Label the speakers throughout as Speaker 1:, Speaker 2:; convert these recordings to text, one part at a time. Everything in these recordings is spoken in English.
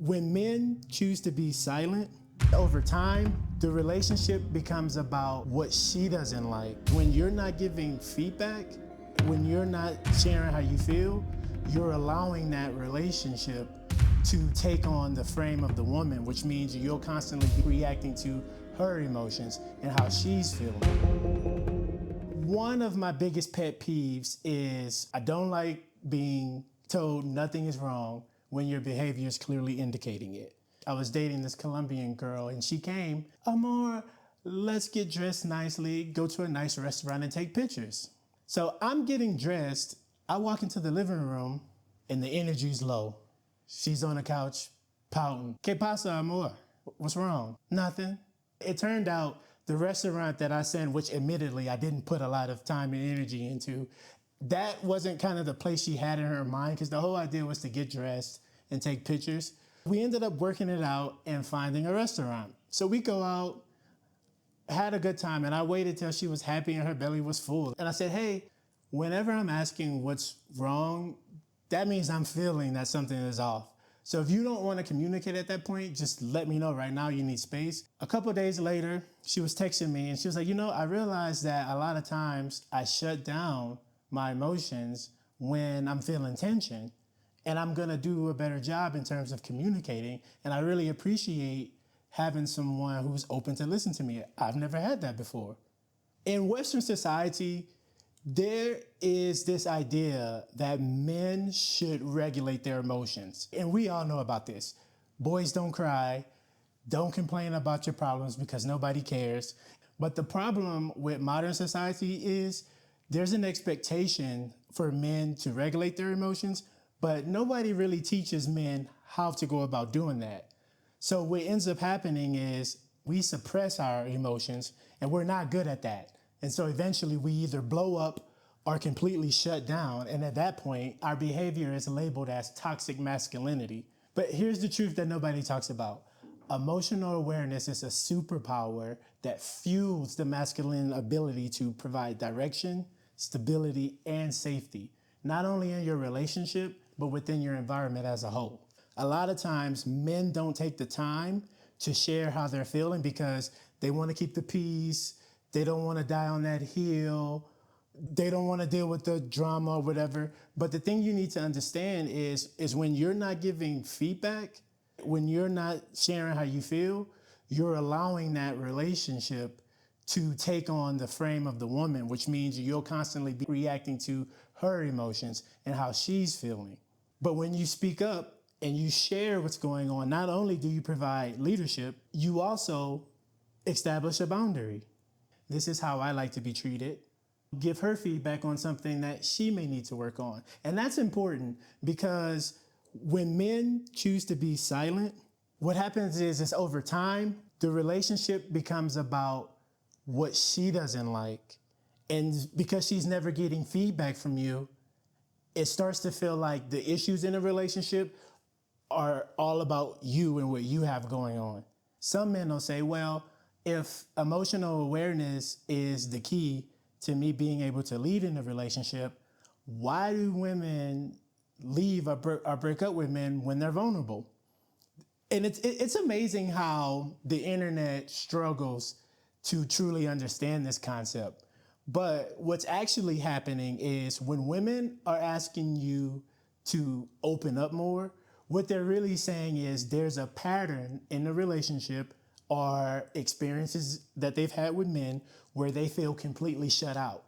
Speaker 1: When men choose to be silent, over time, the relationship becomes about what she doesn't like. When you're not giving feedback, when you're not sharing how you feel, you're allowing that relationship to take on the frame of the woman, which means you'll constantly be reacting to her emotions and how she's feeling. One of my biggest pet peeves is I don't like being told nothing is wrong when your behavior is clearly indicating it. I was dating this Colombian girl and she came, Amor, let's get dressed nicely, go to a nice restaurant and take pictures. So I'm getting dressed, I walk into the living room and the energy's low. She's on the couch pouting. ¿Qué pasa, amor? What's wrong? Nothing. It turned out the restaurant that I sent, which admittedly I didn't put a lot of time and energy into, that wasn't kind of the place she had in her mind, because the whole idea was to get dressed and take pictures. We ended up working it out and finding a restaurant. So we go out, had a good time, and I waited till she was happy and her belly was full. And I said, hey, whenever I'm asking what's wrong, that means I'm feeling that something is off. So if you don't want to communicate at that point, just let me know right now you need space. A couple days later, she was texting me and she was like, I realized that a lot of times I shut down my emotions when I'm feeling tension, and I'm gonna do a better job in terms of communicating. And I really appreciate having someone who's open to listen to me. I've never had that before. In Western society, there is this idea that men should regulate their emotions. And we all know about this. Boys don't cry, don't complain about your problems because nobody cares. But the problem with modern society is there's an expectation for men to regulate their emotions, but nobody really teaches men how to go about doing that. So what ends up happening is we suppress our emotions and we're not good at that. And so eventually we either blow up or completely shut down. And at that point, our behavior is labeled as toxic masculinity. But here's the truth that nobody talks about. Emotional awareness is a superpower that fuels the masculine ability to provide direction, stability, and safety, not only in your relationship, but within your environment as a whole. A lot of times, men don't take the time to share how they're feeling because they want to keep the peace, they don't want to die on that hill, they don't want to deal with the drama or whatever. But the thing you need to understand is when you're not giving feedback, when you're not sharing how you feel, you're allowing that relationship to take on the frame of the woman, which means you'll constantly be reacting to her emotions and how she's feeling. But when you speak up and you share what's going on, not only do you provide leadership, you also establish a boundary. This is how I like to be treated. Give her feedback on something that she may need to work on. And that's important because when men choose to be silent, what happens is over time, the relationship becomes about what she doesn't like. And because she's never getting feedback from you, it starts to feel like the issues in a relationship are all about you and what you have going on. Some men will say, well, if emotional awareness is the key to me being able to lead in a relationship, why do women leave or break up with men when they're vulnerable? And it's amazing how the internet struggles to truly understand this concept. But what's actually happening is when women are asking you to open up more, what they're really saying is there's a pattern in the relationship or experiences that they've had with men where they feel completely shut out.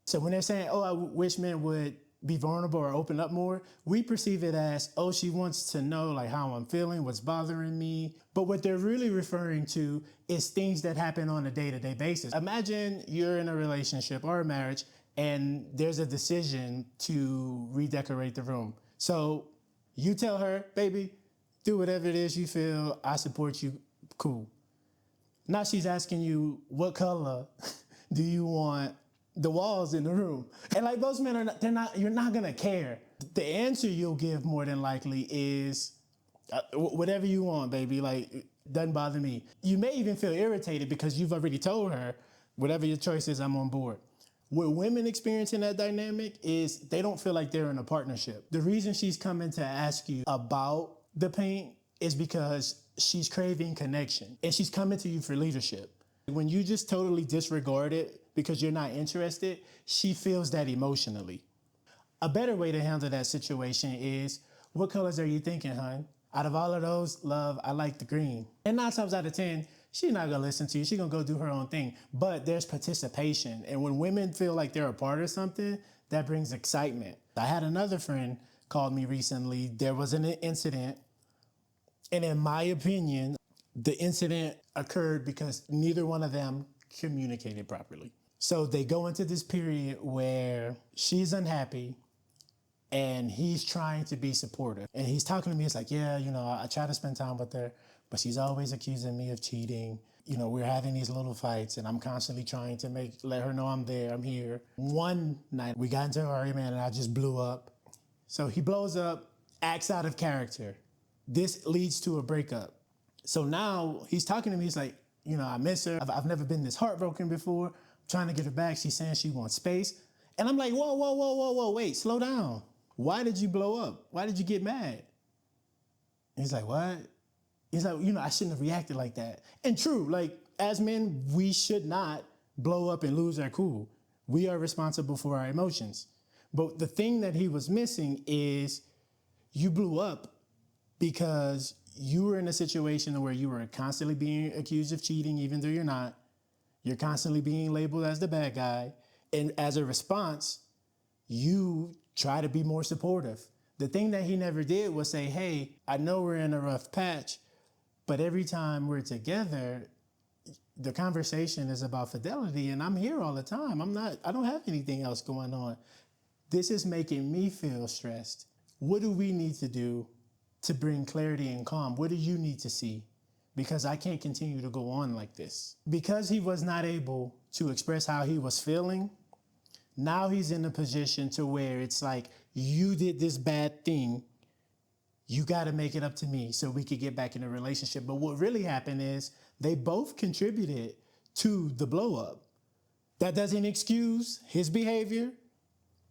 Speaker 1: So when they're saying, oh, I wish men would be vulnerable or open up more, we perceive it as, oh, she wants to know like how I'm feeling, what's bothering me. But what they're really referring to is things that happen on a day-to-day basis. Imagine you're in a relationship or a marriage and there's a decision to redecorate the room. So you tell her, baby, do whatever it is you feel, I support you, cool. Now she's asking you, what color do you want the walls in the room? And like those men you're not gonna care. The answer you'll give more than likely is whatever you want, baby, like doesn't bother me. You may even feel irritated because you've already told her, whatever your choice is, I'm on board. What women experience in that dynamic is they don't feel like they're in a partnership. The reason she's coming to ask you about the paint is because she's craving connection and she's coming to you for leadership. When you just totally disregard it because you're not interested, she feels that emotionally. A better way to handle that situation is, what colors are you thinking, hon? Out of all of those, love, I like the green. And 9 times out of 10, she's not gonna listen to you. She's gonna go do her own thing. But there's participation. And when women feel like they're a part of something, that brings excitement. I had another friend called me recently. There was an incident. And in my opinion, the incident occurred because neither one of them communicated properly. So they go into this period where she's unhappy and he's trying to be supportive. And he's talking to me, it's like, yeah, I try to spend time with her, but she's always accusing me of cheating. We're having these little fights and I'm constantly trying to let her know I'm there, I'm here. One night we got into an argument and I just blew up. So he blows up, acts out of character. This leads to a breakup. So now he's talking to me, he's like, I miss her. I've never been this heartbroken before. I'm trying to get her back. She's saying she wants space. And I'm like, whoa, wait, slow down. Why did you blow up? Why did you get mad? And he's like, what? He's like, I shouldn't have reacted like that. And true, like as men, we should not blow up and lose our cool. We are responsible for our emotions. But the thing that he was missing is you blew up because you were in a situation where you were constantly being accused of cheating, even though you're not. You're constantly being labeled as the bad guy. And as a response, you try to be more supportive. The thing that he never did was say, hey, I know we're in a rough patch, but every time we're together, the conversation is about fidelity and I'm here all the time. I don't have anything else going on. This is making me feel stressed. What do we need to do to bring clarity and calm? What do you need to see? Because I can't continue to go on like this. Because he was not able to express how he was feeling, now he's in a position to where it's like, you did this bad thing, you gotta make it up to me so we could get back in a relationship. But what really happened is they both contributed to the blow up. That doesn't excuse his behavior,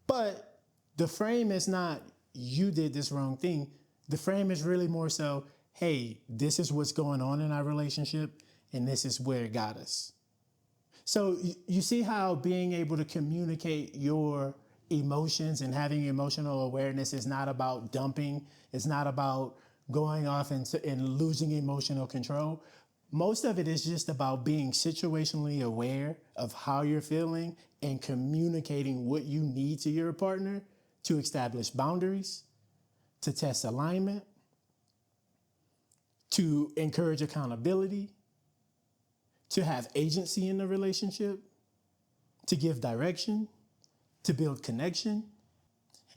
Speaker 1: but the frame is not, you did this wrong thing. The frame is really more so, hey, this is what's going on in our relationship and this is where it got us. So you see how being able to communicate your emotions and having emotional awareness is not about dumping. It's not about going off and losing emotional control. Most of it is just about being situationally aware of how you're feeling and communicating what you need to your partner to establish boundaries, to test alignment, to encourage accountability, to have agency in the relationship, to give direction, to build connection.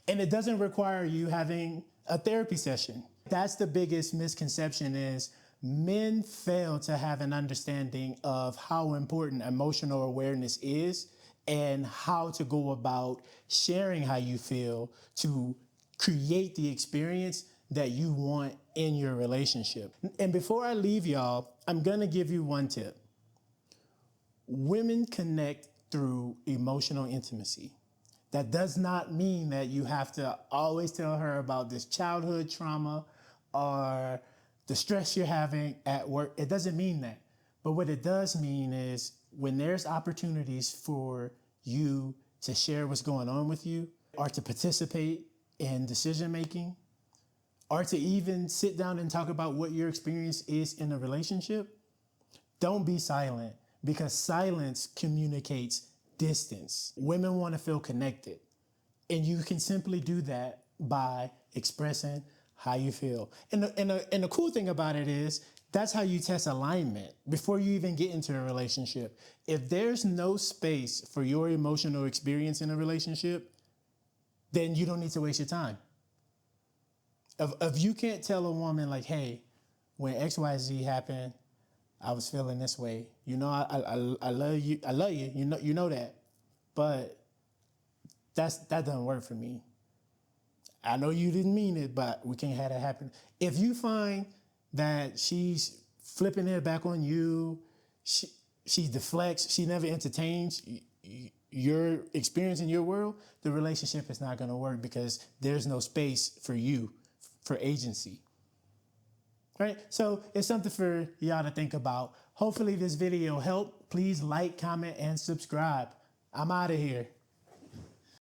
Speaker 1: And it doesn't require you having a therapy session. That's the biggest misconception is men fail to have an understanding of how important emotional awareness is and how to go about sharing how you feel to create the experience that you want in your relationship. And before I leave y'all, I'm gonna give you one tip. Women connect through emotional intimacy. That does not mean that you have to always tell her about this childhood trauma or the stress you're having at work. It doesn't mean that. But what it does mean is when there's opportunities for you to share what's going on with you or to participate in decision making or to even sit down and talk about what your experience is in a relationship, don't be silent because silence communicates distance. Women want to feel connected. And you can simply do that by expressing how you feel. And the cool thing about it is that's how you test alignment before you even get into a relationship. If there's no space for your emotional experience in a relationship, then you don't need to waste your time. If you can't tell a woman like, hey, when XYZ happened, I was feeling this way. I love you. I love you. You know that. But that doesn't work for me. I know you didn't mean it, but we can't have that happen. If you find that she's flipping it back on you, she deflects, she never entertains your experience in your world, the relationship is not going to work because there's no space for you, for agency. right? So it's something for y'all to think about. Hopefully this video helped. Please like, comment, and subscribe. I'm out of here.